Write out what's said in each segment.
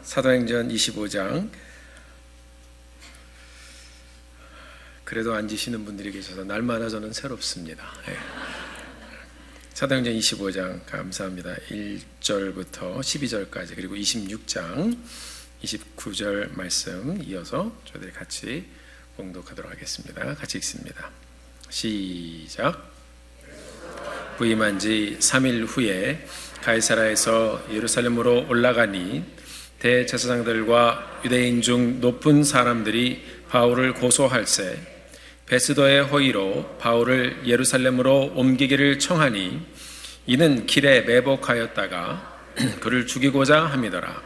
사도행전 25장. 그래도 앉으시는 분들이 계셔서 날마다 저는 새롭습니다. 사도행전 25장 감사합니다. 1절부터 12절까지 그리고 26장 29절 말씀 이어서 저희들이 같이 봉독하도록 하겠습니다. 같이 읽습니다. 시작. 부임한 지 3일 후에 가이사라에서 예루살렘으로 올라가니 대제사장들과 유대인 중 높은 사람들이 바울을 고소할세 베스도의 호의로 바울을 예루살렘으로 옮기기를 청하니 이는 길에 매복하였다가 그를 죽이고자 함이더라.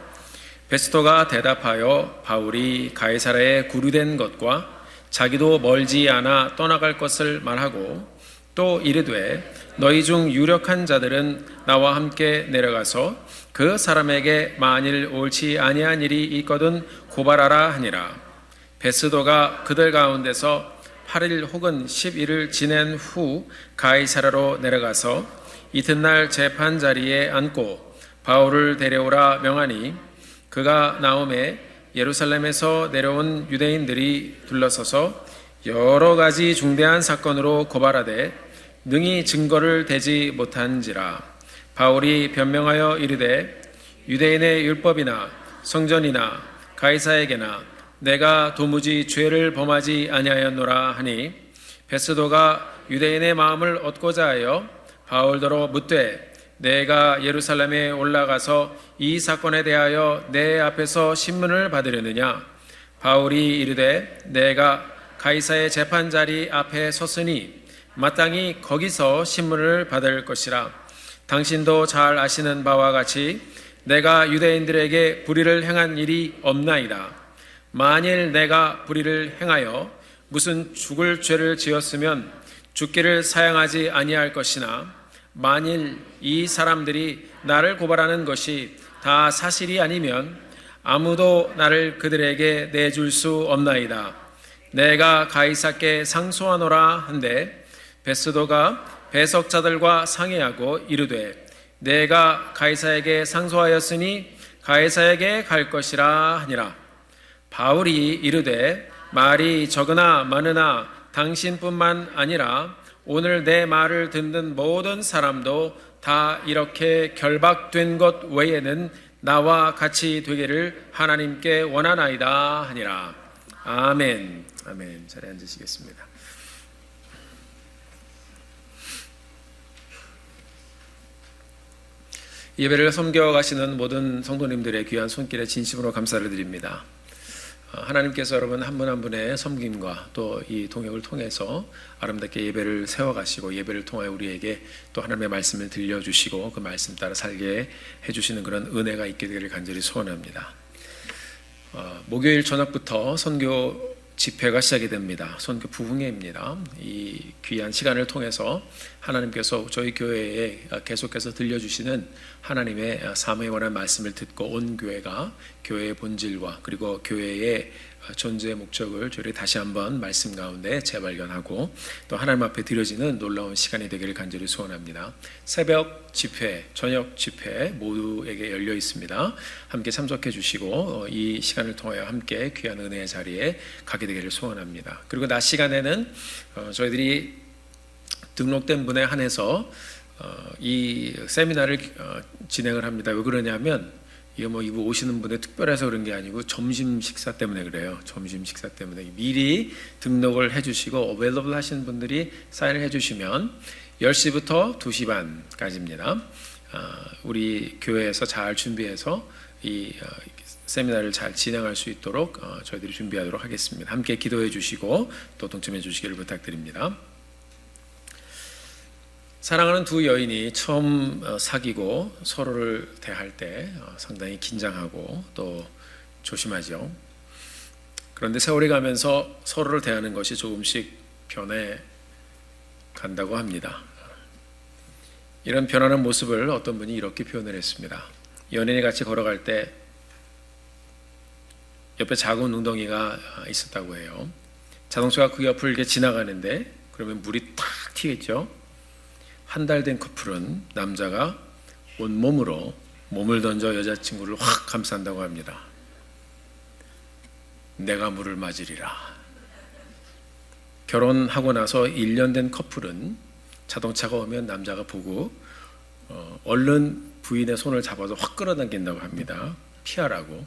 베스도가 대답하여 바울이 가이사라에 구류된 것과 자기도 멀지 않아 떠나갈 것을 말하고 또 이르되 너희 중 유력한 자들은 나와 함께 내려가서 그 사람에게 만일 옳지 아니한 일이 있거든 고발하라 하니라. 베스도가 그들 가운데서 8일 혹은 10일을 지낸 후 가이사라로 내려가서 이튿날 재판 자리에 앉고 바울을 데려오라 명하니 그가 나오매 예루살렘에서 내려온 유대인들이 둘러서서 여러 가지 중대한 사건으로 고발하되 능히 증거를 대지 못한지라. 바울이 변명하여 이르되 유대인의 율법이나 성전이나 가이사에게나 내가 도무지 죄를 범하지 아니하였노라 하니 베스도가 유대인의 마음을 얻고자 하여 바울더러 묻되 내가 예루살렘에 올라가서 이 사건에 대하여 내 앞에서 신문을 받으려느냐. 바울이 이르되 내가 가이사의 재판 자리 앞에 섰으니 마땅히 거기서 신문을 받을 것이라. 당신도 잘 아시는 바와 같이 내가 유대인들에게 불의를 행한 일이 없나이다. 만일 내가 불의를 행하여 무슨 죽을 죄를 지었으면 죽기를 사양하지 아니할 것이나 만일 이 사람들이 나를 고발하는 것이 다 사실이 아니면 아무도 나를 그들에게 내줄 수 없나이다. 내가 가이사께 상소하노라 한데 베스도가 배석자들과 상의하고 이르되 내가 가이사에게 상소하였으니 가이사에게 갈 것이라 하니라. 바울이 이르되 말이 적으나 많으나 당신뿐만 아니라 오늘 내 말을 듣는 모든 사람도 다 이렇게 결박된 것 외에는 나와 같이 되기를 하나님께 원하나이다 하니라. 아멘. 아멘. 자리에 앉으시겠습니다. 예배를 섬겨가시는 모든 성도님들의 귀한 손길에 진심으로 감사를 드립니다. 하나님께서 여러분 한 분 한 분의 섬김과 또 이 동역을 통해서 아름답게 예배를 세워가시고 예배를 통하여 우리에게 또 하나님의 말씀을 들려주시고 그 말씀 따라 살게 해주시는 그런 은혜가 있게 되기를 간절히 소원합니다. 목요일 저녁부터 선교 집회가 시작이 됩니다. 선교 부흥회입니다. 이 귀한 시간을 통해서 하나님께서 저희 교회에 계속해서 들려주시는 하나님의 사모에 관한 말씀을 듣고 온 교회가 교회의 본질과 그리고 교회의 존재의 목적을 저희 다시 한번 말씀 가운데 재발견하고 또 하나님 앞에 드려지는 놀라운 시간이 되기를 간절히 소원합니다. 새벽 집회, 저녁 집회 모두에게 열려 있습니다. 함께 참석해 주시고 이 시간을 통하여 함께 귀한 은혜의 자리에 가게 되기를 소원합니다. 그리고 낮 시간에는 저희들이 등록된 분에 한해서 이 세미나를 진행을 합니다. 왜 그러냐면 이게 이거 오시는 분에 특별해서 그런 게 아니고 점심 식사 때문에 그래요. 점심 식사 때문에 미리 등록을 해주시고 어웨일러블 하시는 분들이 사인을 해주시면 10시부터 2시 반까지입니다. 우리 교회에서 잘 준비해서 이 세미나를 잘 진행할 수 있도록 저희들이 준비하도록 하겠습니다. 함께 기도해 주시고 또 동참해 주시기를 부탁드립니다. 사랑하는 두 여인이 처음 사귀고 서로를 대할 때 상당히 긴장하고 또 조심하죠. 그런데 세월이 가면서 서로를 대하는 것이 조금씩 변해 간다고 합니다. 이런 변하는 모습을 어떤 분이 이렇게 표현을 했습니다. 연인이 같이 걸어갈 때 옆에 작은 웅덩이가 있었다고 해요. 자동차가 그 옆을 이렇게 지나가는데 그러면 물이 탁 튀겠죠. 한 달 된 커플은 남자가 온몸으로 몸을 던져 여자친구를 확 감싼다고 합니다. 내가 물을 맞으리라. 결혼하고 나서 1년 된 커플은 자동차가 오면 남자가 보고 얼른 부인의 손을 잡아서 확 끌어당긴다고 합니다. 피하라고.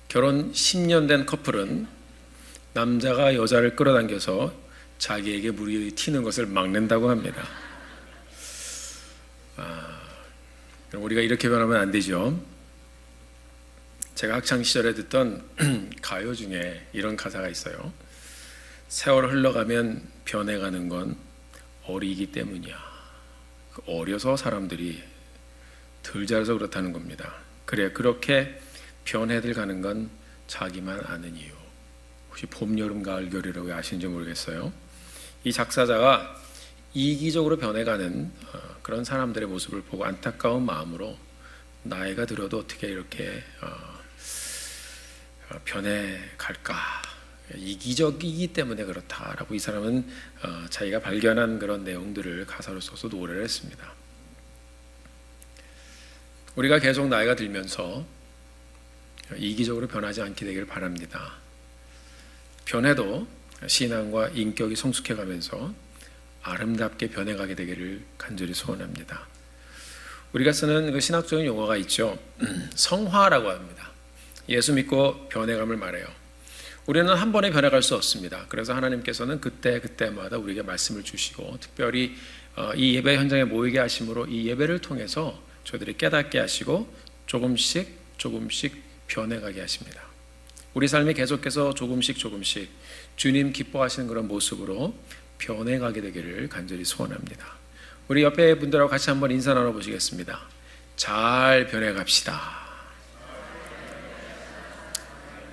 결혼 10년 된 커플은 남자가 여자를 끌어당겨서 자기에게 물이 튀는 것을 막는다고 합니다. 우리가 이렇게 변하면 안 되죠. 제가 학창시절에 듣던 가요 중에 이런 가사가 있어요. 세월 흘러가면 변해가는 건 어리기 때문이야. 어려서 사람들이 덜 자라서 그렇다는 겁니다. 그래, 그렇게 변해들 가는 건 자기만 아는 이유. 혹시 봄, 여름, 가을, 겨울이라고 왜 아시는지 모르겠어요. 이 작사자가 이기적으로 변해가는 그런 사람들의 모습을 보고 안타까운 마음으로 나이가 들어도 어떻게 이렇게 변해갈까, 이기적이기 때문에 그렇다라고 이 사람은 자기가 발견한 그런 내용들을 가사로 써서 노래를 했습니다. 우리가 계속 나이가 들면서 이기적으로 변하지 않게 되기를 바랍니다. 변해도 신앙과 인격이 성숙해가면서 아름답게 변해가게 되기를 간절히 소원합니다. 우리가 쓰는 그 신학적인 용어가 있죠. 성화라고 합니다. 예수 믿고 변해감을 말해요. 우리는 한 번에 변해갈 수 없습니다. 그래서 하나님께서는 그때마다 우리에게 말씀을 주시고 특별히 이 예배 현장에 모이게 하심으로 이 예배를 통해서 저희들이 깨닫게 하시고 조금씩 변해가게 하십니다. 우리 삶이 계속해서 조금씩 주님 기뻐하시는 그런 모습으로 변해가게 되기를 간절히 소원합니다. 우리 옆에 분들하고 같이 한번 인사 나눠보시겠습니다. 잘 변해갑시다.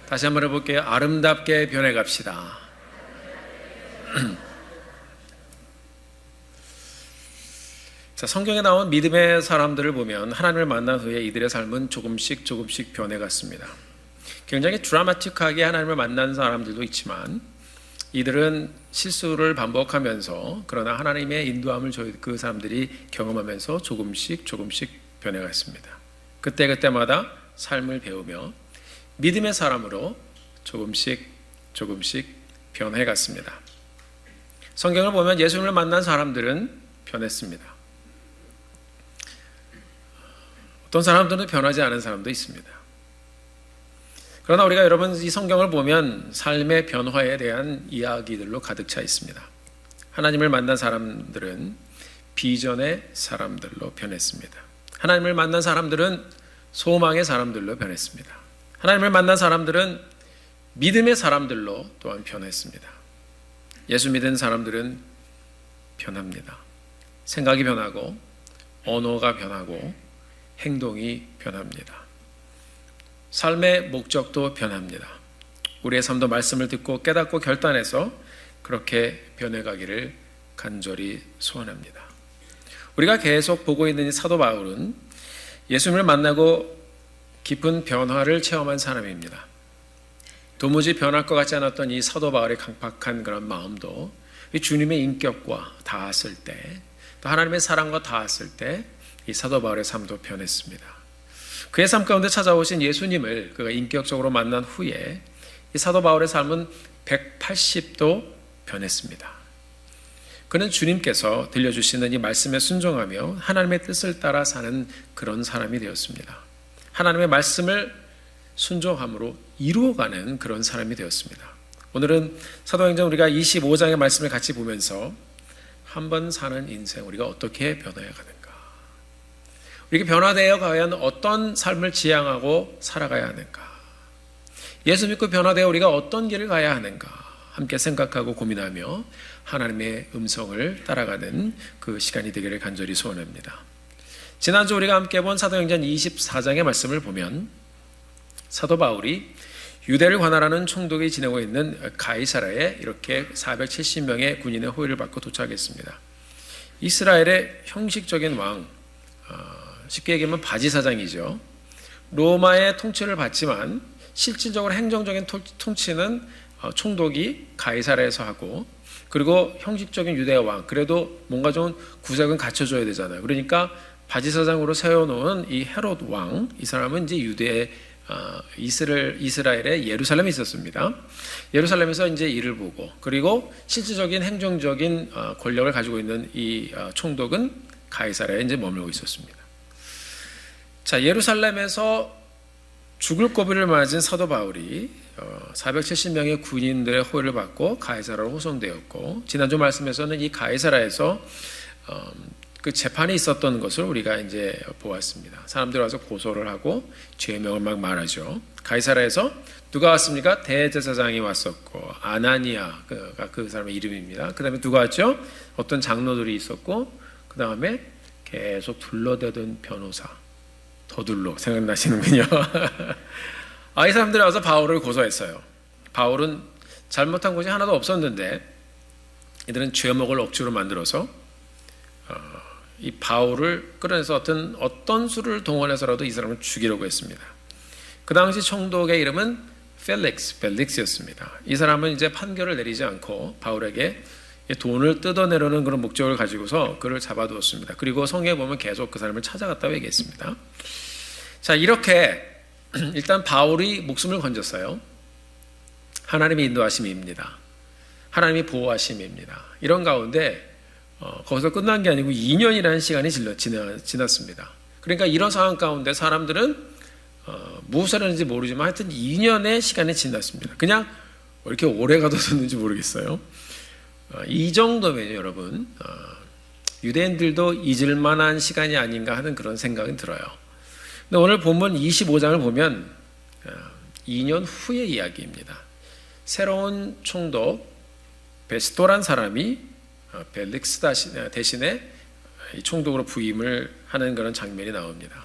다시 한번 해볼게요. 아름답게 변해갑시다. 자, 성경에 나온 믿음의 사람들을 보면 하나님을 만난 후에 이들의 삶은 조금씩 변해갔습니다. 굉장히 드라마틱하게 하나님을 만난 사람들도 있지만 이들은 실수를 반복하면서 그러나 하나님의 인도함을 그 사람들이 경험하면서 조금씩 변해갔습니다. 그때마다 삶을 배우며 믿음의 사람으로 조금씩 변해갔습니다. 성경을 보면 예수님을 만난 사람들은 변했습니다. 어떤 사람들은 변하지 않은 사람도 있습니다. 그러나 우리가 여러분 이 성경을 보면 삶의 변화에 대한 이야기들로 가득 차 있습니다. 하나님을 만난 사람들은 비전의 사람들로 변했습니다. 하나님을 만난 사람들은 소망의 사람들로 변했습니다. 하나님을 만난 사람들은 믿음의 사람들로 또한 변했습니다. 예수 믿은 사람들은 변합니다. 생각이 변하고 언어가 변하고 행동이 변합니다. 삶의 목적도 변합니다. 우리의 삶도 말씀을 듣고 깨닫고 결단해서 그렇게 변해가기를 간절히 소원합니다. 우리가 계속 보고 있는 이 사도 바울은 예수님을 만나고 깊은 변화를 체험한 사람입니다. 도무지 변할 것 같지 않았던 이 사도 바울의 강팍한 그런 마음도 이 주님의 인격과 닿았을 때, 또 하나님의 사랑과 닿았을 때 이 사도 바울의 삶도 변했습니다. 그의 삶 가운데 찾아오신 예수님을 그가 인격적으로 만난 후에 이 사도 바울의 삶은 180도 변했습니다. 그는 주님께서 들려주시는 이 말씀에 순종하며 하나님의 뜻을 따라 사는 그런 사람이 되었습니다. 하나님의 말씀을 순종함으로 이루어가는 그런 사람이 되었습니다. 오늘은 사도행전 우리가 25장의 말씀을 같이 보면서 한 번 사는 인생 우리가 어떻게 변화해 가는가, 우리가 변화되어 가야 어떤 삶을 지향하고 살아가야 하는가, 예수 믿고 변화되어 우리가 어떤 길을 가야 하는가 함께 생각하고 고민하며 하나님의 음성을 따라가는 그 시간이 되기를 간절히 소원합니다. 지난주 우리가 함께 본 사도행전 24장의 말씀을 보면 사도 바울이 유대를 관할하는 총독이 지내고 있는 가이사라에 이렇게 470명의 군인의 호위를 받고 도착했습니다. 이스라엘의 형식적인 왕, 쉽게 얘기하면 바지사장이죠. 로마의 통치를 받지만 실질적으로 행정적인 통치는 총독이 가이사라에서 하고, 그리고 형식적인 유대 왕, 그래도 뭔가 좀 구색은 갖춰줘야 되잖아요. 그러니까 바지사장으로 세워놓은 이 헤롯 왕, 이 사람은 이제 유대의 이스라엘의 예루살렘에 있었습니다. 예루살렘에서 이제 일을 보고, 그리고 실질적인 행정적인 권력을 가지고 있는 이 총독은 가이사랴에 이제 머물고 있었습니다. 자, 예루살렘에서 죽을 고비를 맞은 사도 바울이 470명의 군인들의 호의를 받고 가이사랴로 호송되었고, 지난주 말씀에서는 이 가이사랴에서 그 재판이 있었던 것을 우리가 이제 보았습니다. 사람들이 와서 고소를 하고 죄명을 막 말하죠. 가이사랴에서 누가 왔습니까? 대제사장이 왔었고, 아나니아가 그 사람의 이름입니다. 그 다음에 누가 왔죠? 어떤 장로들이 있었고, 그 다음에 계속 둘러대던 변호사, 더둘로 생각나시는군요. 이 사람들이 와서 바울을 고소했어요. 바울은 잘못한 것이 하나도 없었는데 이들은 죄목을 억지로 만들어서 이 바울을 끌어내서 어떤 수를 동원해서라도 이 사람을 죽이려고 했습니다. 그 당시 총독의 이름은 벨릭스였습니다. 이 사람은 이제 판결을 내리지 않고 바울에게 돈을 뜯어내려는 그런 목적을 가지고서 그를 잡아두었습니다. 그리고 성경에 보면 계속 그 사람을 찾아갔다고 얘기했습니다. 자, 이렇게 일단 바울이 목숨을 건졌어요. 하나님의 인도하심입니다. 하나님의 보호하심입니다. 이런 가운데 거기서 끝난 게 아니고 2년이라는 시간이 지났습니다. 그러니까 이런 상황 가운데 사람들은 무엇을 했는지 모르지만 하여튼 2년의 시간이 지났습니다. 그냥 왜 이렇게 오래 가뒀는지 모르겠어요. 이 정도면 여러분, 유대인들도 잊을 만한 시간이 아닌가 하는 그런 생각이 들어요. 근데 오늘 본문 25장을 보면 2년 후의 이야기입니다. 새로운 총독 베스토란 사람이 벨릭스 대신에 총독으로 부임을 하는 그런 장면이 나옵니다.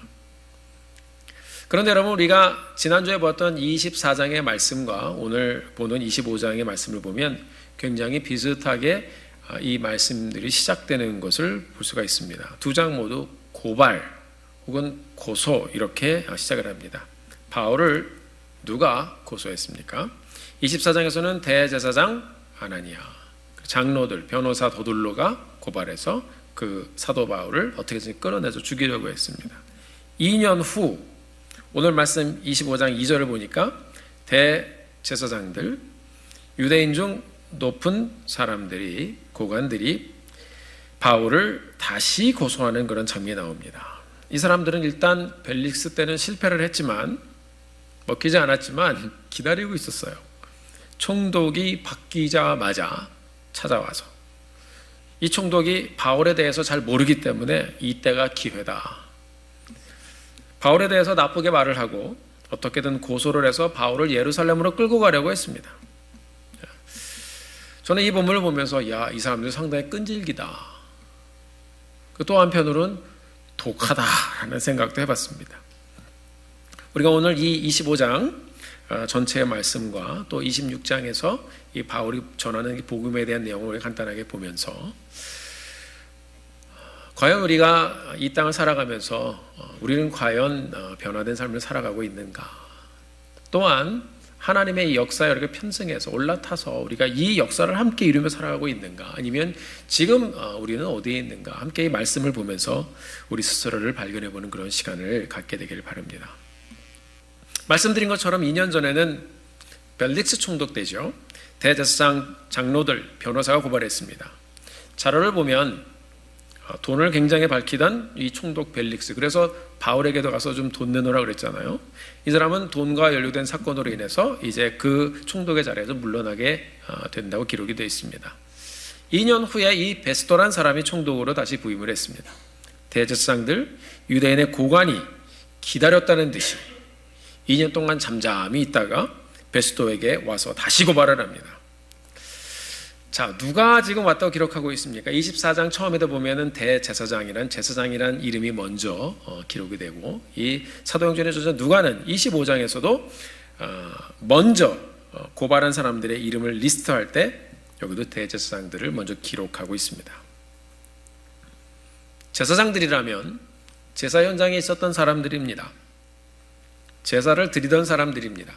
그런데 여러분, 우리가 지난주에 보았던 24장의 말씀과 오늘 보는 25장의 말씀을 보면 굉장히 비슷하게 이 말씀들이 시작되는 것을 볼 수가 있습니다. 두 장 모두 고발 혹은 고소 이렇게 시작을 합니다. 바울을 누가 고소했습니까? 24장에서는 대제사장 아나니아, 장로들, 변호사 더둘로가 고발해서 그 사도 바울을 어떻게든 끌어내서 죽이려고 했습니다. 2년 후 오늘 말씀 25장 2절을 보니까 대제사장들, 유대인 중 높은 사람들이, 고관들이 바울을 다시 고소하는 그런 장면이 나옵니다. 이 사람들은 일단 벨릭스 때는 실패를 했지만, 먹히지 않았지만 기다리고 있었어요. 총독이 바뀌자마자 찾아와서 이 총독이 바울에 대해서 잘 모르기 때문에 이때가 기회다. 바울에 대해서 나쁘게 말을 하고 어떻게든 고소를 해서 바울을 예루살렘으로 끌고 가려고 했습니다. 저는 이 본문을 보면서 이 사람들 상당히 끈질기다. 또 한편으로는 독하다라는 생각도 해봤습니다. 우리가 오늘 이 25장 전체의 말씀과 또 26장에서 이 바울이 전하는 복음에 대한 내용을 간단하게 보면서 과연 우리가 이 땅을 살아가면서 우리는 과연 변화된 삶을 살아가고 있는가? 또한 하나님의 이 역사에 이렇게 편승해서 올라타서 우리가 이 역사를 함께 이루며 살아가고 있는가? 아니면 지금 우리는 어디에 있는가? 함께 이 말씀을 보면서 우리 스스로를 발견해보는 그런 시간을 갖게 되기를 바랍니다. 말씀드린 것처럼 2년 전에는 벨릭스 총독 때죠. 대제사장, 장로들, 변호사가 고발했습니다. 자료를 보면 돈을 굉장히 밝히던 이 총독 벨릭스, 그래서 바울에게도 가서 좀 돈 내놓으라 그랬잖아요. 이 사람은 돈과 연루된 사건으로 인해서 이제 그 총독의 자리에서 물러나게 된다고 기록이 되어 있습니다. 2년 후에 이 베스토란 사람이 총독으로 다시 부임을 했습니다. 대제사장들, 유대인의 고관이 기다렸다는 듯이 2년 동안 잠잠히 있다가 베스토에게 와서 다시 고발을 합니다. 자, 누가 지금 왔다고 기록하고 있습니까? 24장 처음에도 보면은 제사장이란 이름이 먼저 기록이 되고, 이 사도행전의 저자 누가는 25장에서도 먼저 고발한 사람들의 이름을 리스트할 때 여기도 대제사장들을 먼저 기록하고 있습니다. 제사장들이라면 제사 현장에 있었던 사람들입니다. 제사를 드리던 사람들입니다.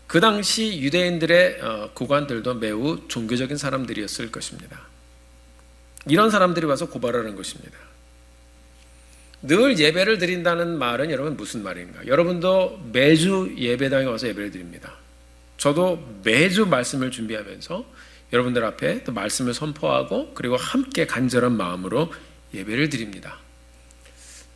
그 당시 유대인들의 고관들도 매우 종교적인 사람들이었을 것입니다. 이런 사람들이 와서 고발하는 것입니다. 늘 예배를 드린다는 말은 여러분 무슨 말인가? 여러분도 매주 예배당에 와서 예배를 드립니다. 저도 매주 말씀을 준비하면서 여러분들 앞에 또 말씀을 선포하고 그리고 함께 간절한 마음으로 예배를 드립니다.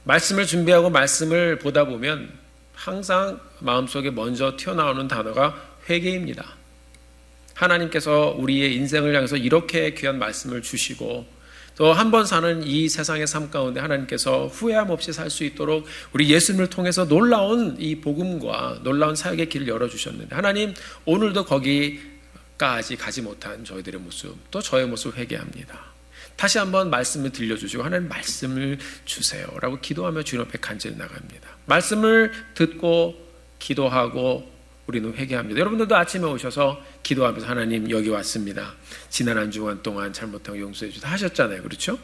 말씀을 준비하고 말씀을 보다 보면 항상 마음속에 먼저 튀어나오는 단어가 회개입니다. 하나님께서 우리의 인생을 향해서 이렇게 귀한 말씀을 주시고 또 한 번 사는 이 세상의 삶 가운데 하나님께서 후회함 없이 살 수 있도록 우리 예수님을 통해서 놀라운 이 복음과 놀라운 사역의 길을 열어주셨는데 하나님 오늘도 거기까지 가지 못한 저희들의 모습 또 저의 모습 회개합니다. 다시 한번 말씀을 들려주시고 하나님 말씀을 주세요 라고 기도하며 주님 앞에 간절히 나갑니다. 말씀을 듣고 기도하고 우리는 회개합니다. 여러분들도 아침에 오셔서 기도하면서 하나님 여기 왔습니다. 지난 한 주간 동안 잘못한 거 용서해 주다 하셨잖아요. 그렇죠?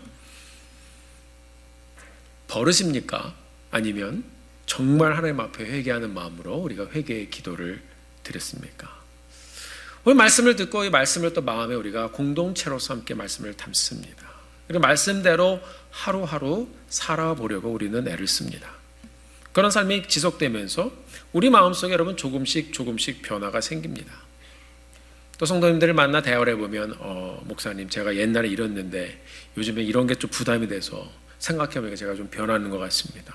버릇입니까? 아니면 정말 하나님 앞에 회개하는 마음으로 우리가 회개의 기도를 드렸습니까? 오늘 말씀을 듣고 이 말씀을 또 마음에 우리가 공동체로서 함께 말씀을 담습니다. 그리고 말씀대로 하루하루 살아보려고 우리는 애를 씁니다. 그런 삶이 지속되면서 우리 마음속에 여러분 조금씩 변화가 생깁니다. 또 성도님들을 만나 대화를 해보면 목사님 제가 옛날에 이랬는데 요즘에 이런 게 좀 부담이 돼서 생각해보니까 제가 좀 변하는 것 같습니다.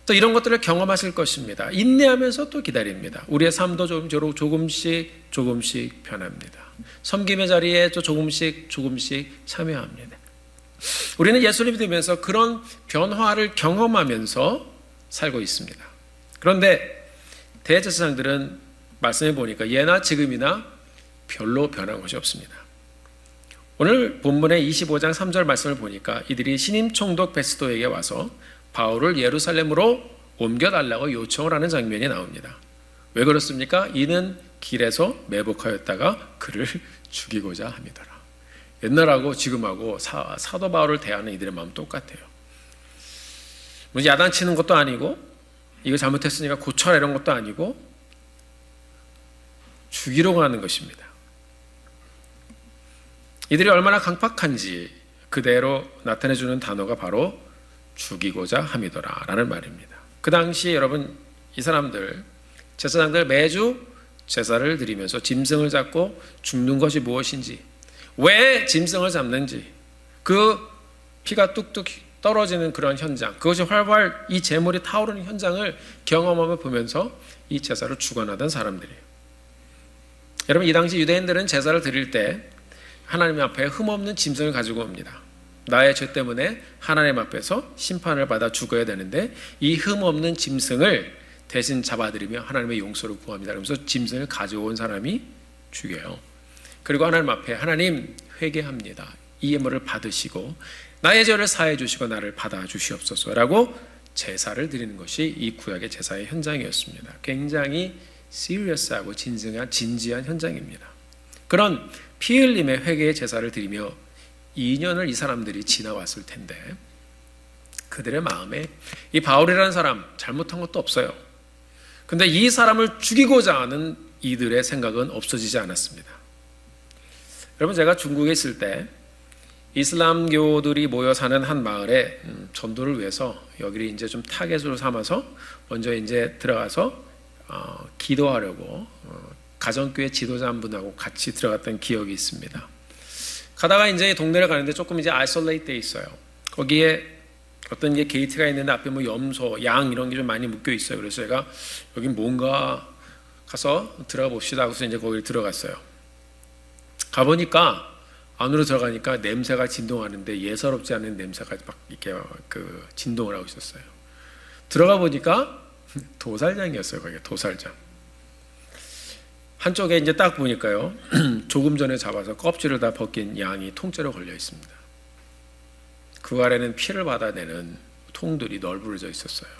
또 이런 것들을 경험하실 것입니다. 인내하면서 또 기다립니다. 우리의 삶도 조금씩 변합니다. 섬김의 자리에 또 조금씩 참여합니다. 우리는 예수님이 되면서 그런 변화를 경험하면서 살고 있습니다. 그런데 대제사장들은 말씀해 보니까 예나 지금이나 별로 변한 것이 없습니다. 오늘 본문의 25장 3절 말씀을 보니까 이들이 신임 총독 베스도에게 와서 바울을 예루살렘으로 옮겨달라고 요청을 하는 장면이 나옵니다. 왜 그렇습니까? 이는 길에서 매복하였다가 그를 죽이고자 함이더라. 옛날하고 지금하고 사도 바울을 대하는 이들의 마음 똑같아요. 뭐 야단치는 것도 아니고 이거 잘못했으니까 고쳐라 이런 것도 아니고 죽이려고 하는 것입니다. 이들이 얼마나 강팍한지 그대로 나타내주는 단어가 바로 죽이고자 함이더라 라는 말입니다. 그 당시 여러분 이 사람들 제사장들 매주 제사를 드리면서 짐승을 잡고 죽는 것이 무엇인지 왜 짐승을 잡는지 그 피가 뚝뚝 떨어지는 그런 현장 그것이 활활 이 제물이 타오르는 현장을 경험하며 보면서 이 제사를 주관하던 사람들이에요. 여러분 이 당시 유대인들은 제사를 드릴 때 하나님 앞에 흠없는 짐승을 가지고 옵니다. 나의 죄 때문에 하나님 앞에서 심판을 받아 죽어야 되는데 이 흠없는 짐승을 대신 잡아들이며 하나님의 용서를 구합니다. 그러면서 짐승을 가져온 사람이 죽여요. 그리고 하나님 앞에 하나님 회개합니다. 이 예물을 받으시고 나의 죄를 사해 주시고 나를 받아 주시옵소서라고 제사를 드리는 것이 이 구약의 제사의 현장이었습니다. 굉장히 시리어스하고 진지한 현장입니다. 그런 피 흘림의 회개의 제사를 드리며 2년을 이 사람들이 지나왔을 텐데 그들의 마음에 이 바울이라는 사람 잘못한 것도 없어요. 근데 이 사람을 죽이고자 하는 이들의 생각은 없어지지 않았습니다. 여러분 제가 중국에 있을 때 이슬람교들이 모여 사는 한 마을에 전도를 위해서 여기를 이제 좀 타겟으로 삼아서 먼저 이제 들어가서 기도하려고 가정교회 지도자 한 분하고 같이 들어갔던 기억이 있습니다. 가다가 이제 동네를 가는데 조금 이제 아이솔레이트 돼 있어요. 거기에 어떤 게 게이트가 있는데 앞에 뭐 염소, 양 이런 게 좀 많이 묶여 있어요. 그래서 제가 여기 뭔가 가서 들어가 봅시다 하고서 이제 거기를 들어갔어요. 가보니까 안으로 들어가니까 냄새가 진동하는데 예사롭지 않은 냄새가 막 이렇게 그 진동을 하고 있었어요. 들어가 보니까 도살장이었어요. 거기가 도살장. 한쪽에 이제 딱 보니까요. 조금 전에 잡아서 껍질을 다 벗긴 양이 통째로 걸려 있습니다. 그 아래는 피를 받아내는 통들이 널브러져 있었어요.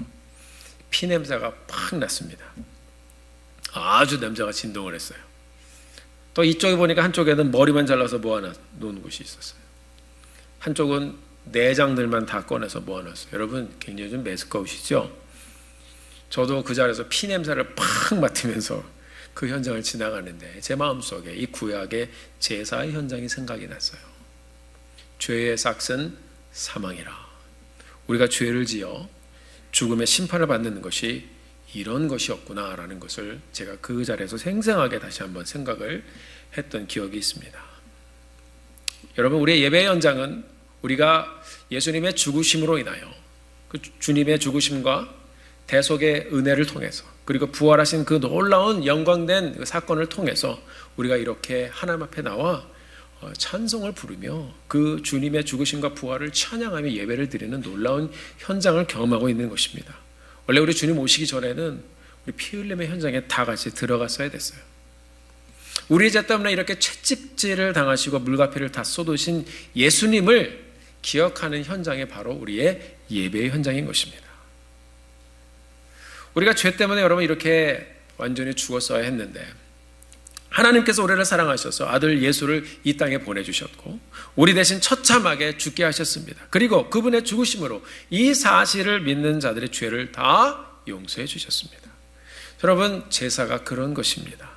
피 냄새가 팍 났습니다. 아주 냄새가 진동을 했어요. 또 이쪽에 보니까 한쪽에는 머리만 잘라서 모아놓은 곳이 있었어요. 한쪽은 내장들만 다 꺼내서 모아놨어요. 여러분 굉장히 좀 메스꺼우시죠? 저도 그 자리에서 피 냄새를 팍 맡으면서 그 현장을 지나가는데 제 마음속에 이 구약의 제사의 현장이 생각이 났어요. 죄의 삭은 사망이라. 우리가 죄를 지어 죽음의 심판을 받는 것이 이런 것이었구나라는 것을 제가 그 자리에서 생생하게 다시 한번 생각을 했던 기억이 있습니다. 여러분, 우리의 예배 현장은 우리가 예수님의 죽으심으로 인하여 그 주님의 죽으심과 대속의 은혜를 통해서, 그리고 부활하신 그 놀라운 영광된 그 사건을 통해서 우리가 이렇게 하나님 앞에 나와 찬송을 부르며 그 주님의 죽으심과 부활을 찬양하며 예배를 드리는 놀라운 현장을 경험하고 있는 것입니다. 원래 우리 주님 오시기 전에는 우리 피 흘림의 현장에 다 같이 들어갔어야 됐어요. 우리 죄 때문에 이렇게 채찍질을 당하시고 물가피를 다 쏟으신 예수님을 기억하는 현장이 바로 우리의 예배의 현장인 것입니다. 우리가 죄 때문에 여러분 이렇게 완전히 죽었어야 했는데 하나님께서 우리를 사랑하셔서 아들 예수를 이 땅에 보내주셨고 우리 대신 처참하게 죽게 하셨습니다. 그리고 그분의 죽으심으로 이 사실을 믿는 자들의 죄를 다 용서해 주셨습니다. 여러분, 제사가 그런 것입니다.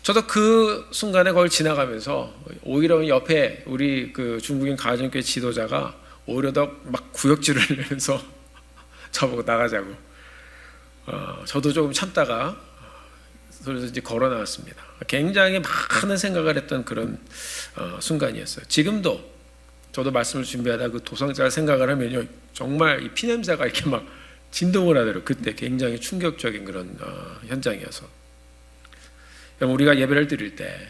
저도 그 순간에 그걸 지나가면서 오히려 옆에 우리 그 중국인 가정교회 지도자가 오히려 더 막 구역질을 내면서 저보고 나가자고. 저도 조금 참다가 그래서 이제 걸어 나왔습니다. 굉장히 많은 생각을 했던 그런 순간이었어요. 지금도 저도 말씀을 준비하다 그 도상자를 생각을 하면요, 정말 이 피냄새가 이렇게 막 진동을 하더라고요. 그때 굉장히 충격적인 그런 현장이어서. 우리가 예배를 드릴 때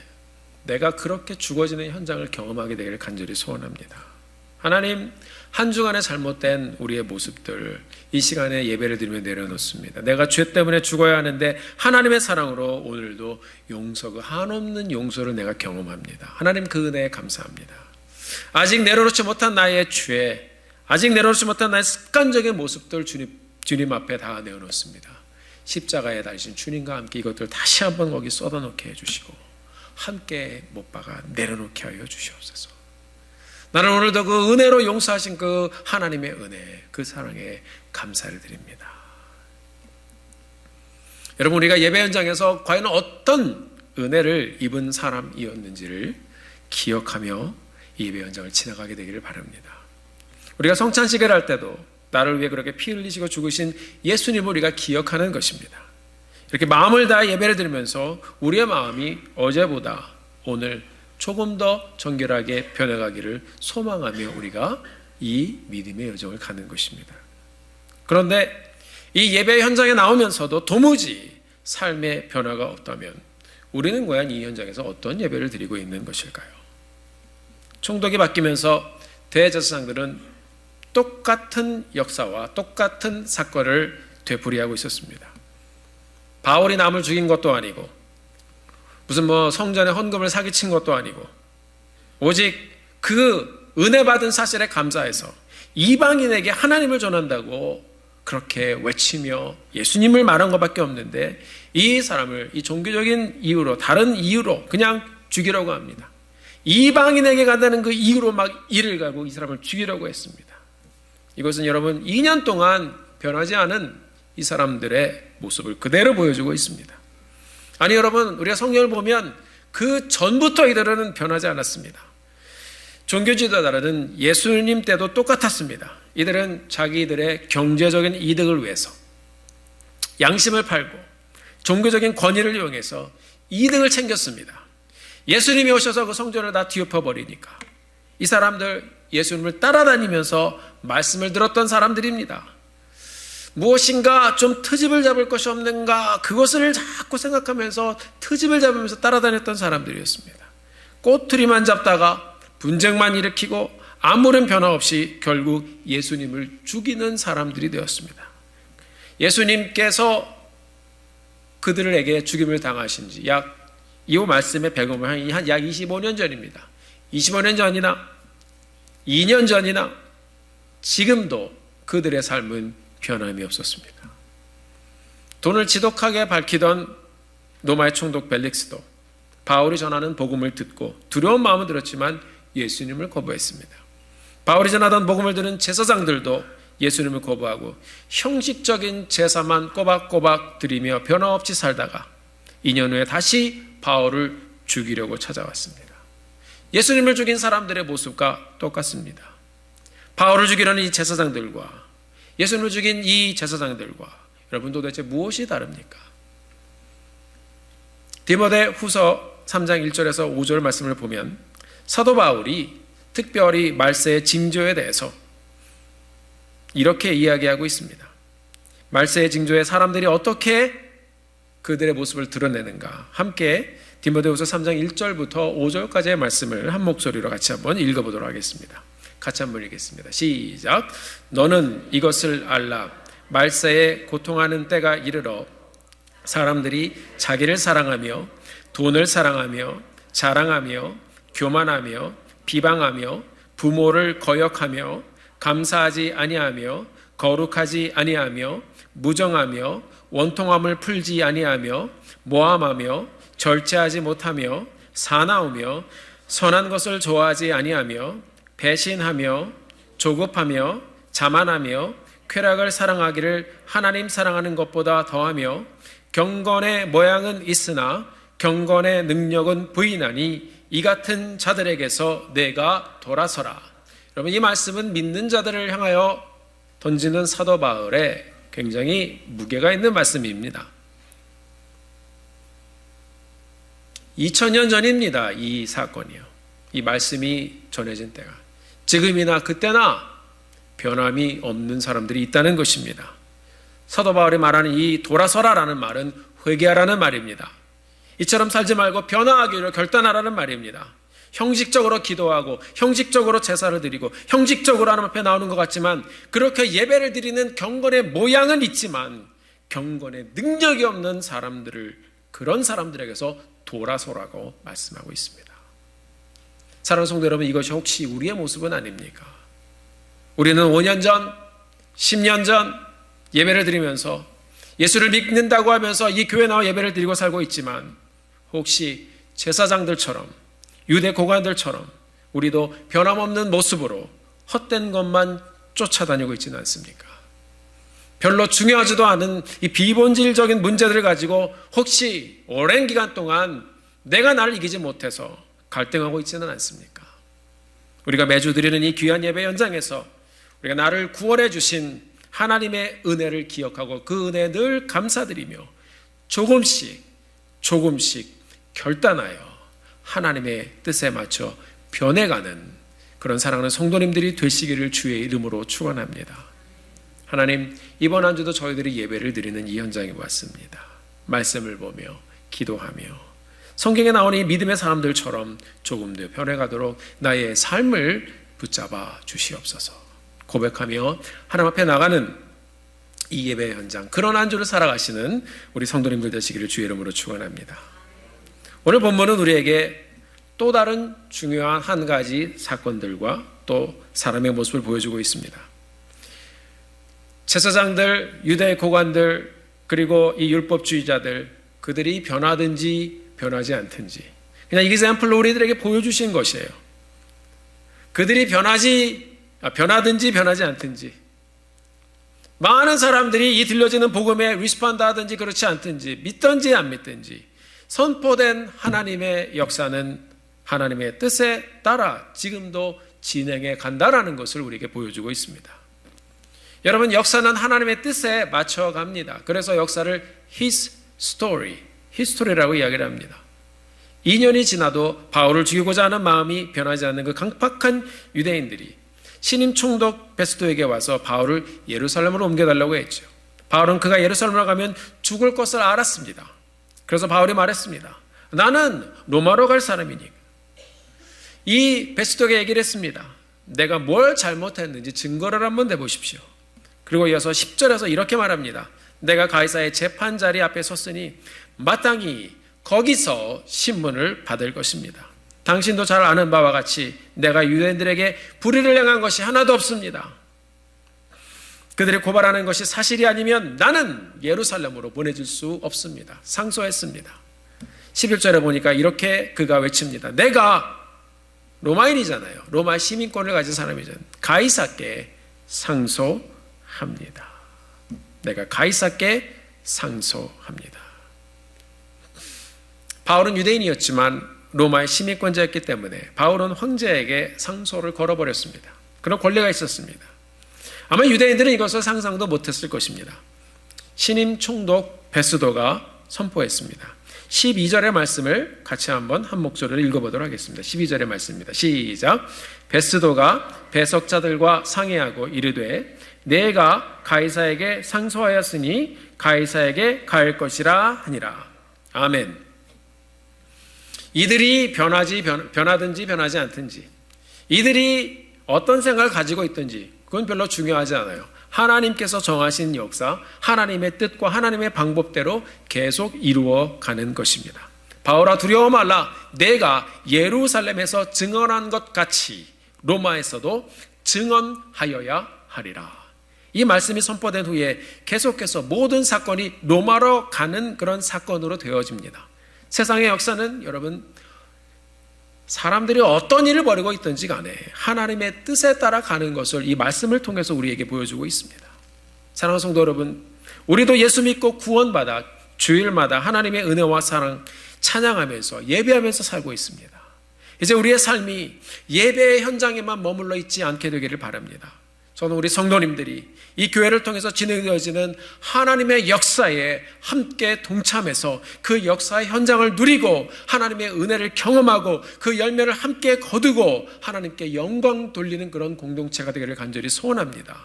내가 그렇게 죽어지는 현장을 경험하게 되기를 간절히 소원합니다. 하나님, 한 주간의 잘못된 우리의 모습들 이 시간에 예배를 드리며 내려놓습니다. 내가 죄 때문에 죽어야 하는데 하나님의 사랑으로 오늘도 용서, 그 한없는 용서를 내가 경험합니다. 하나님, 그 은혜에 감사합니다. 아직 내려놓지 못한 나의 죄, 아직 내려놓지 못한 나의 습관적인 모습들 주님 앞에 다 내어놓습니다. 십자가에 달리신 주님과 함께 이것들 다시 한번 거기 쏟아놓게 해주시고 함께 못 박아 내려놓게 하여 주시옵소서. 나는 오늘도 그 은혜로 용서하신 그 하나님의 은혜, 그 사랑에 감사를 드립니다. 여러분, 우리가 예배 현장에서 과연 어떤 은혜를 입은 사람이었는지를 기억하며 예배 현장을 지나가게 되기를 바랍니다. 우리가 성찬식을 할 때도 나를 위해 그렇게 피 흘리시고 죽으신 예수님을 우리가 기억하는 것입니다. 이렇게 마음을 다해 예배를 드리면서 우리의 마음이 어제보다 오늘 조금 더 정결하게 변해가기를 소망하며 우리가 이 믿음의 여정을 가는 것입니다. 그런데 이 예배 현장에 나오면서도 도무지 삶의 변화가 없다면 우리는 과연 이 현장에서 어떤 예배를 드리고 있는 것일까요? 총독이 바뀌면서 대제사장들은 똑같은 역사와 똑같은 사건을 되풀이하고 있었습니다. 바울이 남을 죽인 것도 아니고 무슨 성전에 헌금을 사기친 것도 아니고 오직 그 은혜 받은 사실에 감사해서 이방인에게 하나님을 전한다고 그렇게 외치며 예수님을 말한 것밖에 없는데 이 사람을 이 종교적인 이유로, 다른 이유로 그냥 죽이려고 합니다. 이방인에게 간다는 그 이유로 막 이를 가고 이 사람을 죽이려고 했습니다. 이것은 여러분 2년 동안 변하지 않은 이 사람들의 모습을 그대로 보여주고 있습니다. 아니 여러분, 우리가 성경을 보면 그 전부터 이들은 변하지 않았습니다. 종교 지도자들은 예수님 때도 똑같았습니다. 이들은 자기들의 경제적인 이득을 위해서 양심을 팔고 종교적인 권위를 이용해서 이득을 챙겼습니다. 예수님이 오셔서 그 성전을 다 뒤엎어버리니까 이 사람들 예수님을 따라다니면서 말씀을 들었던 사람들입니다. 무엇인가 좀 트집을 잡을 것이 없는가, 그것을 자꾸 생각하면서 트집을 잡으면서 따라다녔던 사람들이었습니다. 꼬투리만 잡다가 분쟁만 일으키고 아무런 변화 없이 결국 예수님을 죽이는 사람들이 되었습니다. 예수님께서 그들에게 죽임을 당하신 지 이 말씀의 배경은 한 약 25년 전입니다. 25년 전이나 2년 전이나 지금도 그들의 삶은 변함이 없었습니다. 돈을 지독하게 밝히던 로마의 총독 벨릭스도 바울이 전하는 복음을 듣고 두려운 마음은 들었지만 예수님을 거부했습니다. 바울이 전하던 복음을 들은 제사장들도 예수님을 거부하고 형식적인 제사만 꼬박꼬박 드리며 변화 없이 살다가 2년 후에 다시 바울을 죽이려고 찾아왔습니다. 예수님을 죽인 사람들의 모습과 똑같습니다. 바울을 죽이려는 이 제사장들과 예수님을 죽인 이 제사장들과 여러분 도대체 무엇이 다릅니까? 디모데 후서 3장 1절에서 5절 말씀을 보면 사도 바울이 특별히 말세의 징조에 대해서 이렇게 이야기하고 있습니다. 말세의 징조에 사람들이 어떻게 그들의 모습을 드러내는가, 함께 디모데후서 3장 1절부터 5절까지의 말씀을 한 목소리로 같이 한번 읽어보도록 하겠습니다. 같이 한번 읽겠습니다. 시작. 너는 이것을 알라. 말세에 고통하는 때가 이르러 사람들이 자기를 사랑하며 돈을 사랑하며 자랑하며 교만하며 비방하며 부모를 거역하며 감사하지 아니하며 거룩하지 아니하며 무정하며 원통함을 풀지 아니하며 모함하며 절제하지 못하며 사나우며 선한 것을 좋아하지 아니하며 배신하며 조급하며 자만하며 쾌락을 사랑하기를 하나님 사랑하는 것보다 더하며 경건의 모양은 있으나 경건의 능력은 부인하니 이 같은 자들에게서 내가 돌아서라. 여러분, 이 말씀은 믿는 자들을 향하여 던지는 사도 바울의 굉장히 무게가 있는 말씀입니다. 2000년 전입니다. 이 사건이요. 이 말씀이 전해진 때가. 지금이나 그때나 변함이 없는 사람들이 있다는 것입니다. 사도 바울이 말하는 이 돌아서라라는 말은 회개하라는 말입니다. 이처럼 살지 말고 변화하기로 결단하라는 말입니다. 형식적으로 기도하고 형식적으로 제사를 드리고 형식적으로 하나님 앞에 나오는 것 같지만 그렇게 예배를 드리는 경건의 모양은 있지만 경건의 능력이 없는 사람들을, 그런 사람들에게서 돌아서라고 말씀하고 있습니다. 사랑하는 성도 여러분, 이것이 혹시 우리의 모습은 아닙니까? 우리는 5년 전, 10년 전 예배를 드리면서 예수를 믿는다고 하면서 이 교회에 나와 예배를 드리고 살고 있지만 혹시 제사장들처럼 유대 고관들처럼 우리도 변함없는 모습으로 헛된 것만 쫓아다니고 있지는 않습니까? 별로 중요하지도 않은 이 비본질적인 문제들을 가지고 혹시 오랜 기간 동안 내가 나를 이기지 못해서 갈등하고 있지는 않습니까? 우리가 매주 드리는 이 귀한 예배 현장에서 우리가 나를 구원해 주신 하나님의 은혜를 기억하고 그 은혜에 늘 감사드리며 조금씩 결단하여 하나님의 뜻에 맞춰 변해가는 그런 사랑하는 성도님들이 되시기를 주의 이름으로 축원합니다. 하나님, 이번 한 주도 저희들이 예배를 드리는 이 현장에 왔습니다. 말씀을 보며 기도하며 성경에 나오는 이 믿음의 사람들처럼 조금 더 변해가도록 나의 삶을 붙잡아 주시옵소서. 고백하며 하나님 앞에 나가는 이 예배 현장, 그런 한 주를 살아가시는 우리 성도님들 되시기를 주의 이름으로 축원합니다. 오늘 본문은 우리에게 또 다른 중요한 한 가지 사건들과 또 사람의 모습을 보여주고 있습니다. 제사장들, 유대 고관들, 그리고 이 율법주의자들, 그들이 변하든지 변하지 않든지 그냥 이기샘플로 우리들에게 보여주신 것이에요. 그들이 변하든지 변하지 않든지, 많은 사람들이 이 들려지는 복음에 리스폰드 하든지 그렇지 않든지, 믿든지 안 믿든지 선포된 하나님의 역사는 하나님의 뜻에 따라 지금도 진행해 간다라는 것을 우리에게 보여주고 있습니다. 여러분, 역사는 하나님의 뜻에 맞춰갑니다. 그래서 역사를 His story, 히스토리라고 이야기를 합니다. 2년이 지나도 바울을 죽이고자 하는 마음이 변하지 않는 그 강팍한 유대인들이 신임 총독 베스토에게 와서 바울을 예루살렘으로 옮겨달라고 했죠. 바울은 그가 예루살렘으로 가면 죽을 것을 알았습니다. 그래서 바울이 말했습니다. 나는 로마로 갈 사람이니. 이 베스토에게 얘기를 했습니다. 내가 뭘 잘못했는지 증거를 한번 내보십시오. 그리고 이어서 10절에서 이렇게 말합니다. 내가 가이사의 재판 자리 앞에 섰으니 마땅히 거기서 신문을 받을 것입니다. 당신도 잘 아는 바와 같이 내가 유대인들에게 불의를 행한 것이 하나도 없습니다. 그들이 고발하는 것이 사실이 아니면 나는 예루살렘으로 보내질 수 없습니다. 상소했습니다. 11절에 보니까 이렇게 그가 외칩니다. 내가 로마인이잖아요. 로마 시민권을 가진 사람이잖아요. 가이사께 상소합니다. 내가 가이사께 상소합니다. 바울은 유대인이었지만 로마의 시민권자였기 때문에 바울은 황제에게 상소를 걸어버렸습니다. 그런 권리가 있었습니다. 아마 유대인들은 이것을 상상도 못했을 것입니다. 신임 총독 베스도가 선포했습니다. 12절의 말씀을 같이 한번 한 목소리로 읽어보도록 하겠습니다. 12절의 말씀입니다. 시작. 베스도가 배석자들과 상의하고 이르되 내가 가이사에게 상소하였으니 가이사에게 갈 것이라 하니라. 아멘. 이들이 변하든지 변하지 않든지, 이들이 어떤 생각을 가지고 있든지 그건 별로 중요하지 않아요. 하나님께서 정하신 역사, 하나님의 뜻과 하나님의 방법대로 계속 이루어가는 것입니다. 바울아 두려워 말라. 내가 예루살렘에서 증언한 것 같이 로마에서도 증언하여야 하리라. 이 말씀이 선포된 후에 계속해서 모든 사건이 로마로 가는 그런 사건으로 되어집니다. 세상의 역사는 여러분, 사람들이 어떤 일을 벌이고 있든지 간에 하나님의 뜻에 따라 가는 것을 이 말씀을 통해서 우리에게 보여주고 있습니다. 사랑하는 성도 여러분, 우리도 예수 믿고 구원받아 주일마다 하나님의 은혜와 사랑 찬양하면서 예배하면서 살고 있습니다. 이제 우리의 삶이 예배의 현장에만 머물러 있지 않게 되기를 바랍니다. 저는 우리 성도님들이 이 교회를 통해서 진행되어지는 하나님의 역사에 함께 동참해서 그 역사의 현장을 누리고 하나님의 은혜를 경험하고 그 열매를 함께 거두고 하나님께 영광 돌리는 그런 공동체가 되기를 간절히 소원합니다.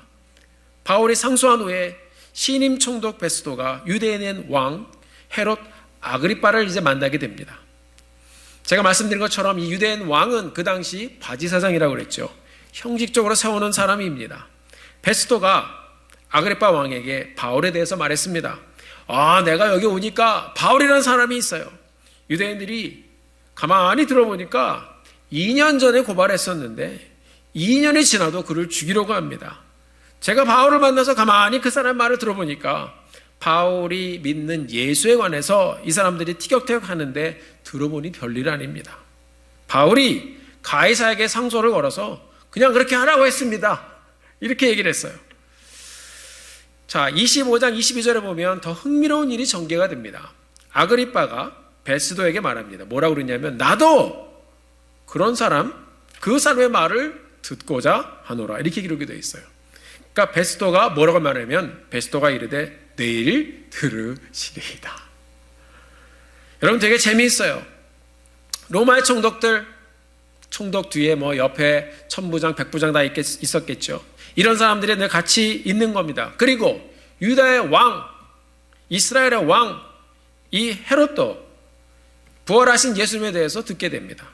바울이 상소한 후에 신임 총독 베스도가 유대인의 왕 헤롯 아그리빠를 이제 만나게 됩니다. 제가 말씀드린 것처럼 이 유대인 왕은 그 당시 바지사장이라고 그랬죠. 형식적으로 세우는 사람입니다. 베스도가 아그리빠 왕에게 바울에 대해서 말했습니다. 내가 여기 오니까 바울이라는 사람이 있어요. 유대인들이 가만히 들어보니까 2년 전에 고발했었는데 2년이 지나도 그를 죽이려고 합니다. 제가 바울을 만나서 가만히 그 사람 말을 들어보니까 바울이 믿는 예수에 관해서 이 사람들이 티격태격하는데 들어보니 별일 아닙니다. 바울이 가이사에게 상소를 걸어서 그냥 그렇게 하라고 했습니다. 이렇게 얘기를 했어요. 자, 25장 22절에 보면 더 흥미로운 일이 전개가 됩니다. 아그리빠가 베스도에게 말합니다. 뭐라고 그러냐면 나도 그런 사람, 그 사람의 말을 듣고자 하노라. 이렇게 기록이 되어 있어요. 그러니까 베스도가 뭐라고 말하면 베스도가 이르되 내일 들으시리이다. 여러분 되게 재미있어요. 로마의 총독 뒤에 옆에 천부장, 백부장 다 있었겠죠. 이런 사람들이 늘 같이 있는 겁니다. 그리고 유다의 왕, 이스라엘의 왕, 이 헤롯도 부활하신 예수님에 대해서 듣게 됩니다.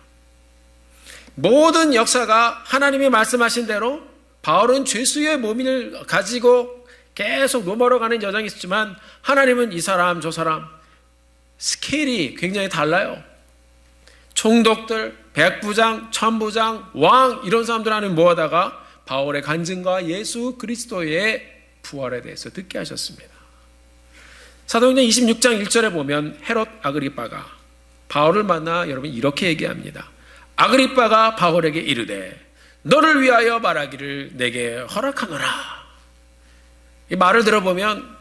모든 역사가 하나님이 말씀하신 대로 바울은 죄수의 몸을 가지고 계속 로마로 가는 여정이 있었지만 하나님은 이 사람 저 사람 스케일이 굉장히 달라요. 총독들, 백부장, 천부장, 왕 이런 사람들 안에 모아다가 바울의 간증과 예수 그리스도의 부활에 대해서 듣게 하셨습니다. 사도행전 26장 1절에 보면 헤롯 아그리빠가 바울을 만나 여러분 이렇게 얘기합니다. 아그리빠가 바울에게 이르되 너를 위하여 말하기를 내게 허락하노라. 이 말을 들어보면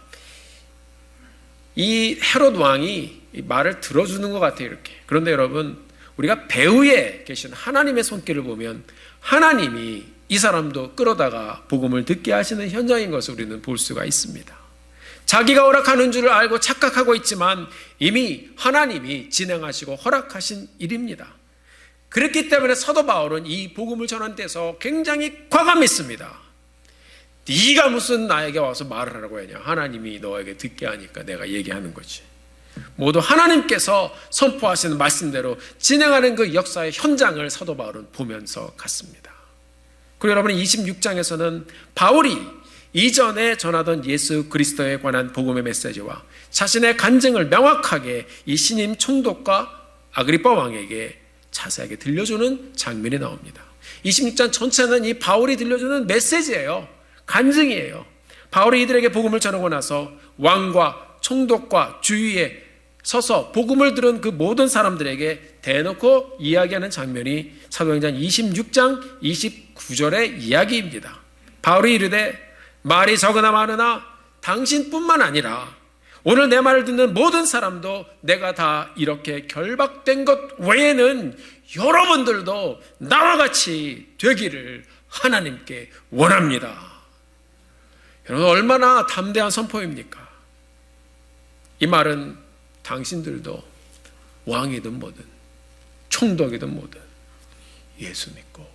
이 헤롯 왕이 이 말을 들어주는 것 같아요. 이렇게. 그런데 여러분 우리가 배후에 계신 하나님의 손길을 보면 하나님이 이 사람도 끌어다가 복음을 듣게 하시는 현장인 것을 우리는 볼 수가 있습니다. 자기가 허락하는 줄을 알고 착각하고 있지만 이미 하나님이 진행하시고 허락하신 일입니다. 그렇기 때문에 사도 바울은 이 복음을 전한 데서 굉장히 과감했습니다. 네가 무슨 나에게 와서 말을 하라고 하냐. 하나님이 너에게 듣게 하니까 내가 얘기하는 거지. 모두 하나님께서 선포하시는 말씀대로 진행하는 그 역사의 현장을 사도 바울은 보면서 갔습니다. 그리고 여러분 26장에서는 바울이 이전에 전하던 예수 그리스도에 관한 복음의 메시지와 자신의 간증을 명확하게 이 신임 총독과 아그리빠 왕에게 자세하게 들려주는 장면이 나옵니다. 26장 전체는 이 바울이 들려주는 메시지예요. 간증이에요. 바울이 이들에게 복음을 전하고 나서 왕과 총독과 주위에 서서 복음을 들은 그 모든 사람들에게 대놓고 이야기하는 장면이 사도행전 26장 29절의 이야기입니다. 바울이 이르되 말이 적으나 많으나 당신뿐만 아니라 오늘 내 말을 듣는 모든 사람도 내가 다 이렇게 결박된 것 외에는 여러분들도 나와 같이 되기를 하나님께 원합니다. 여러분, 얼마나 담대한 선포입니까? 이 말은 당신들도 왕이든 뭐든 총독이든 뭐든 예수 믿고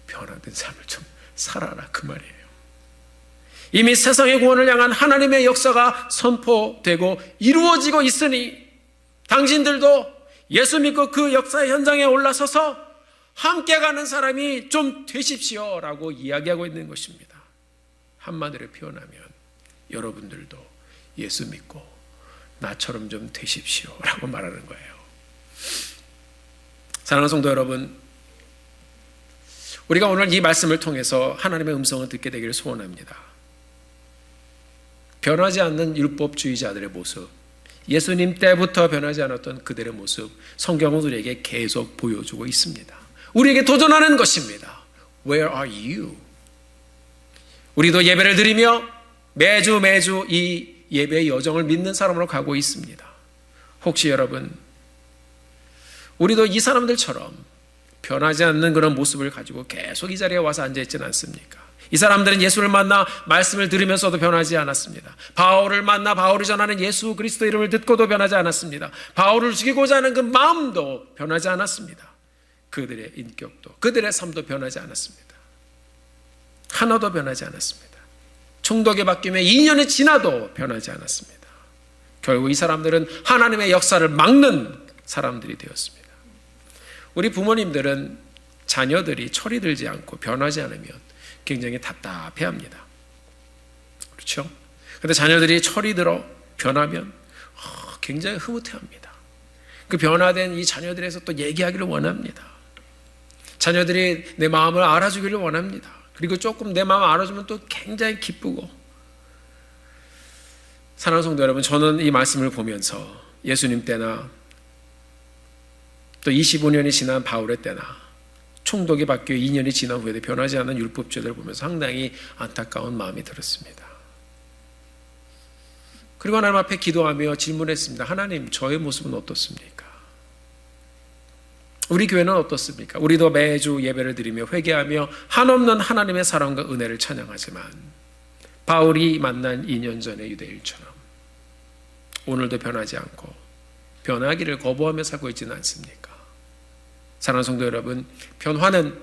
변화된 삶을 좀 살아라, 그 말이에요. 이미 세상의 구원을 향한 하나님의 역사가 선포되고 이루어지고 있으니 당신들도 예수 믿고 그 역사의 현장에 올라서서 함께 가는 사람이 좀 되십시오라고 이야기하고 있는 것입니다. 한마디로 표현하면 여러분들도 예수 믿고 나처럼 좀 되십시오라고 말하는 거예요. 사랑하는 성도 여러분, 우리가 오늘 이 말씀을 통해서 하나님의 음성을 듣게 되기를 소원합니다. 변하지 않는 율법주의자들의 모습, 예수님 때부터 변하지 않았던 그들의 모습, 성경은 우리에게 계속 보여주고 있습니다. 우리에게 도전하는 것입니다. Where are you? 우리도 예배를 드리며 매주 이 예배의 여정을 믿는 사람으로 가고 있습니다. 혹시 여러분, 우리도 이 사람들처럼 변하지 않는 그런 모습을 가지고 계속 이 자리에 와서 앉아있지는 않습니까? 이 사람들은 예수를 만나 말씀을 들으면서도 변하지 않았습니다. 바울을 만나 바울이 전하는 예수 그리스도 이름을 듣고도 변하지 않았습니다. 바울을 죽이고자 하는 그 마음도 변하지 않았습니다. 그들의 인격도, 그들의 삶도 변하지 않았습니다. 하나도 변하지 않았습니다. 총독이 바뀌며 2년이 지나도 변하지 않았습니다. 결국 이 사람들은 하나님의 역사를 막는 사람들이 되었습니다. 우리 부모님들은 자녀들이 철이 들지 않고 변하지 않으면 굉장히 답답해합니다. 그렇죠? 그런데 자녀들이 철이 들어 변하면 굉장히 흐뭇해합니다. 그 변화된 이 자녀들에서 또 얘기하기를 원합니다. 자녀들이 내 마음을 알아주기를 원합니다. 그리고 조금 내 마음을 알아주면 또 굉장히 기쁘고. 사랑하는 성도 여러분, 저는 이 말씀을 보면서 예수님 때나 또 25년이 지난 바울의 때나 총독이 바뀌어 2년이 지난 후에도 변하지 않는 율법주의들을 보면서 상당히 안타까운 마음이 들었습니다. 그리고 하나님 앞에 기도하며 질문했습니다. 하나님, 저의 모습은 어떻습니까? 우리 교회는 어떻습니까? 우리도 매주 예배를 드리며 회개하며 한없는 하나님의 사랑과 은혜를 찬양하지만 바울이 만난 2년 전의 유대인처럼 오늘도 변하지 않고 변하기를 거부하며 살고 있지는 않습니까? 사랑하는 성도 여러분, 변화는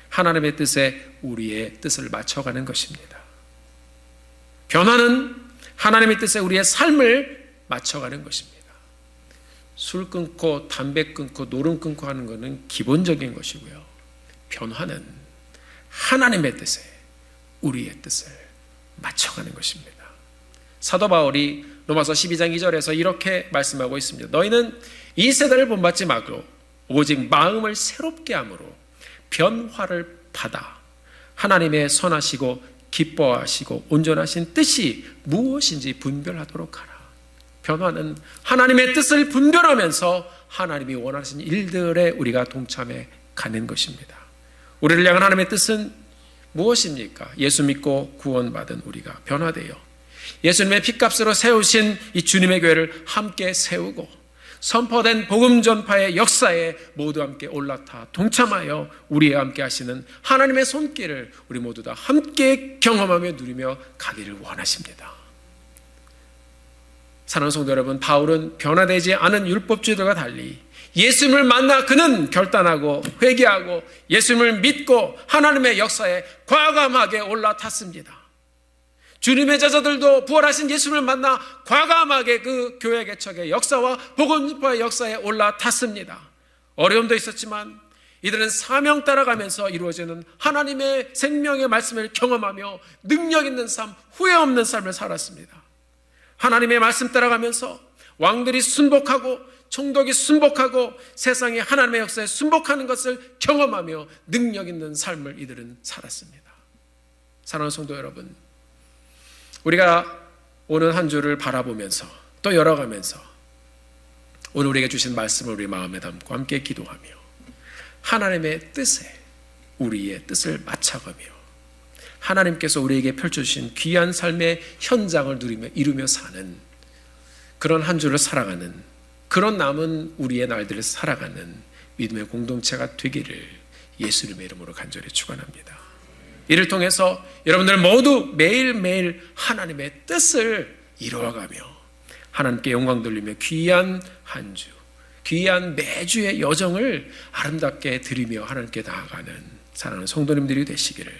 하나님의 뜻에 우리의 뜻을 맞춰가는 것입니다. 변화는 하나님의 뜻에 우리의 삶을 맞춰가는 것입니다. 술 끊고 담배 끊고 노름 끊고 하는 것은 기본적인 것이고요. 변화는 하나님의 뜻에 우리의 뜻을 맞춰가는 것입니다. 사도 바울이 로마서 12장 2절에서 이렇게 말씀하고 있습니다. 너희는 이 세대를 본받지 말고 오직 마음을 새롭게 함으로 변화를 받아 하나님의 선하시고 기뻐하시고 온전하신 뜻이 무엇인지 분별하도록 하라. 변화는 하나님의 뜻을 분별하면서 하나님이 원하시는 일들에 우리가 동참해 가는 것입니다. 우리를 향한 하나님의 뜻은 무엇입니까? 예수 믿고 구원받은 우리가 변화되어 예수님의 피값으로 세우신 이 주님의 교회를 함께 세우고 선포된 복음 전파의 역사에 모두 함께 올라타 동참하여 우리에 함께 하시는 하나님의 손길을 우리 모두 다 함께 경험하며 누리며 가기를 원하십니다. 사랑하는 성도 여러분, 바울은 변화되지 않은 율법주의들과 달리 예수님을 만나 그는 결단하고 회개하고 예수님을 믿고 하나님의 역사에 과감하게 올라탔습니다. 주님의 제자들도 부활하신 예수님을 만나 과감하게 그 교회 개척의 역사와 복음전파의 역사에 올라탔습니다. 어려움도 있었지만 이들은 사명 따라가면서 이루어지는 하나님의 생명의 말씀을 경험하며 능력 있는 삶, 후회 없는 삶을 살았습니다. 하나님의 말씀 따라가면서 왕들이 순복하고 총독이 순복하고 세상이 하나님의 역사에 순복하는 것을 경험하며 능력 있는 삶을 이들은 살았습니다. 사랑하는 성도 여러분, 우리가 오늘 한 주를 바라보면서 또 열어가면서 오늘 우리에게 주신 말씀을 우리 마음에 담고 함께 기도하며 하나님의 뜻에 우리의 뜻을 맞춰가며 하나님께서 우리에게 펼쳐주신 귀한 삶의 현장을 누리며 이루며 사는 그런 한 주를 살아가는 그런 남은 우리의 날들을 살아가는 믿음의 공동체가 되기를 예수님의 이름으로 간절히 축원합니다. 이를 통해서 여러분들 모두 매일매일 하나님의 뜻을 이루어가며 하나님께 영광 돌리며 귀한 한 주, 귀한 매주의 여정을 아름답게 드리며 하나님께 나아가는 사랑하는 성도님들이 되시기를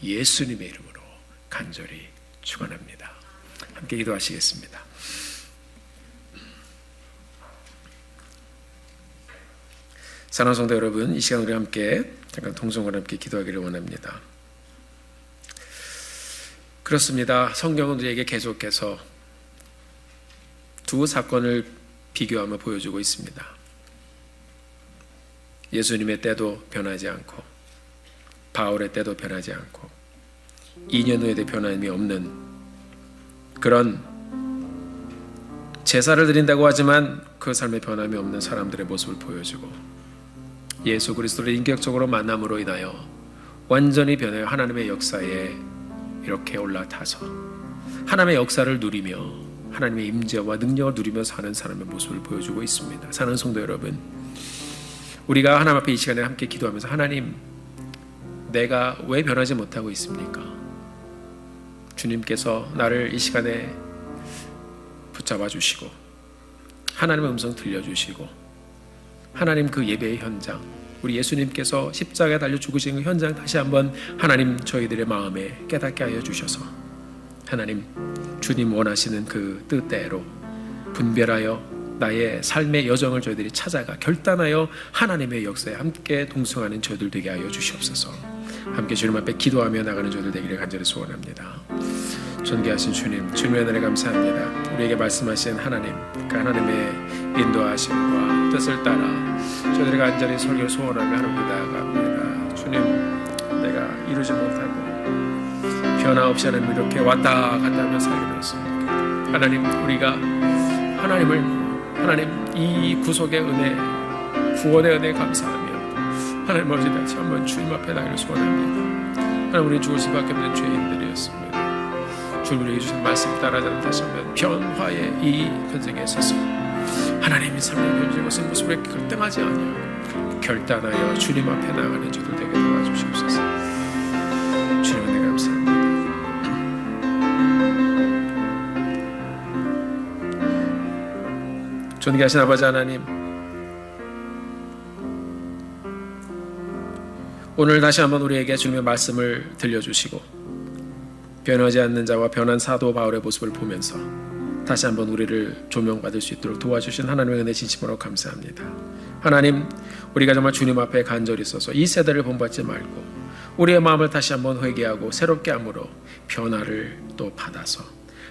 예수님의 이름으로 간절히 축원합니다. 함께 기도하시겠습니다. 사랑하는 성도 여러분, 이 시간 우리 함께 잠깐 통성으로 함께 기도하기를 원합니다. 그렇습니다. 성경은 우리에게 계속해서 두 사건을 비교하며 보여주고 있습니다. 예수님의 때도 변하지 않고 바울의 때도 변하지 않고 2년 후에도 변함이 없는 그런 제사를 드린다고 하지만 그 삶에 변함이 없는 사람들의 모습을 보여주고 예수 그리스도를 인격적으로 만남으로 인하여 완전히 변하여 하나님의 역사에 이렇게 올라타서 하나님의 역사를 누리며 하나님의 임재와 능력을 누리며 사는 사람의 모습을 보여주고 있습니다. 사는 성도 여러분, 우리가 하나님 앞에 이 시간에 함께 기도하면서 하나님, 내가 왜 변하지 못하고 있습니까? 주님께서 나를 이 시간에 붙잡아 주시고 하나님의 음성 들려주시고 하나님 그 예배의 현장, 우리 예수님께서 십자가에 달려 죽으신 그 현장 다시 한번 하나님 저희들의 마음에 깨닫게 하여 주셔서 하나님 주님 원하시는 그 뜻대로 분별하여 나의 삶의 여정을 저희들이 찾아가 결단하여 하나님의 역사에 함께 동승하는 저희들 되게 하여 주시옵소서. 함께 주님 앞에 기도하며 나가는 저희들 되기를 간절히 소원합니다. 존귀하신 주님, 주님의 은혜를 감사합니다. 우리에게 말씀하신 하나님, 그 하나님의 인도하심과 뜻을 따라 저희들이 간절히 설교를 소원하며 하나님께 나아갑니다. 주님, 내가 이루지 못하고 변화 없이 하나님 이렇게 왔다 갔다 하며 살게 되었습니다. 하나님, 우리가 하나님 이 구속의 은혜, 구원의 은혜 감사하며 하나님 아버지 다시 한번 주님 앞에 나기를 소원합니다. 하나님, 우리 죽을 수밖에 없는 죄인들이었습니다. 주님 우리에게 주신 말씀 따라자면 다시 한번 변화의 이 현장에 있어서 하나님의 삶의 현재 것은 모습에 결등하지 아니하고 결단하여 주님 앞에 나가는 저들 되게 도와주시옵소서. 주님 은혜 감사합니다. 존귀하신 아버지 하나님, 오늘 다시 한번 우리에게 주님의 말씀을 들려주시고 변하지 않는 자와 변한 사도 바울의 모습을 보면서 다시 한번 우리를 조명받을 수 있도록 도와주신 하나님의 은혜 진심으로 감사합니다. 하나님, 우리가 정말 주님 앞에 간절히 서서 이 세대를 본받지 말고 우리의 마음을 다시 한번 회개하고 새롭게 함으로 변화를 또 받아서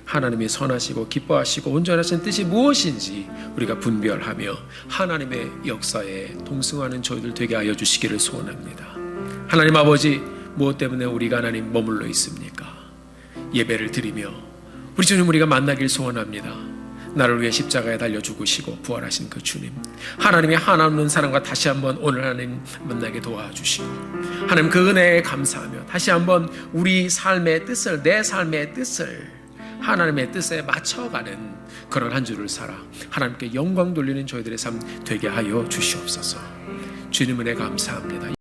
하나님이 선하시고 기뻐하시고 온전하신 뜻이 무엇인지 우리가 분별하며 하나님의 역사에 동승하는 저희들 되게 하여 주시기를 소원합니다. 하나님 아버지, 무엇 때문에 우리가 하나님 머물러 있습니까? 예배를 드리며 우리 주님 우리가 만나길 소원합니다. 나를 위해 십자가에 달려 죽으시고 부활하신 그 주님, 하나님의 하나없는 사랑과 다시 한번 오늘 하나님 만나게 도와주시고 하나님 그 은혜에 감사하며 다시 한번 우리 삶의 뜻을, 내 삶의 뜻을 하나님의 뜻에 맞춰가는 그런 한 주를 살아 하나님께 영광 돌리는 저희들의 삶 되게 하여 주시옵소서. 주님 은혜 감사합니다.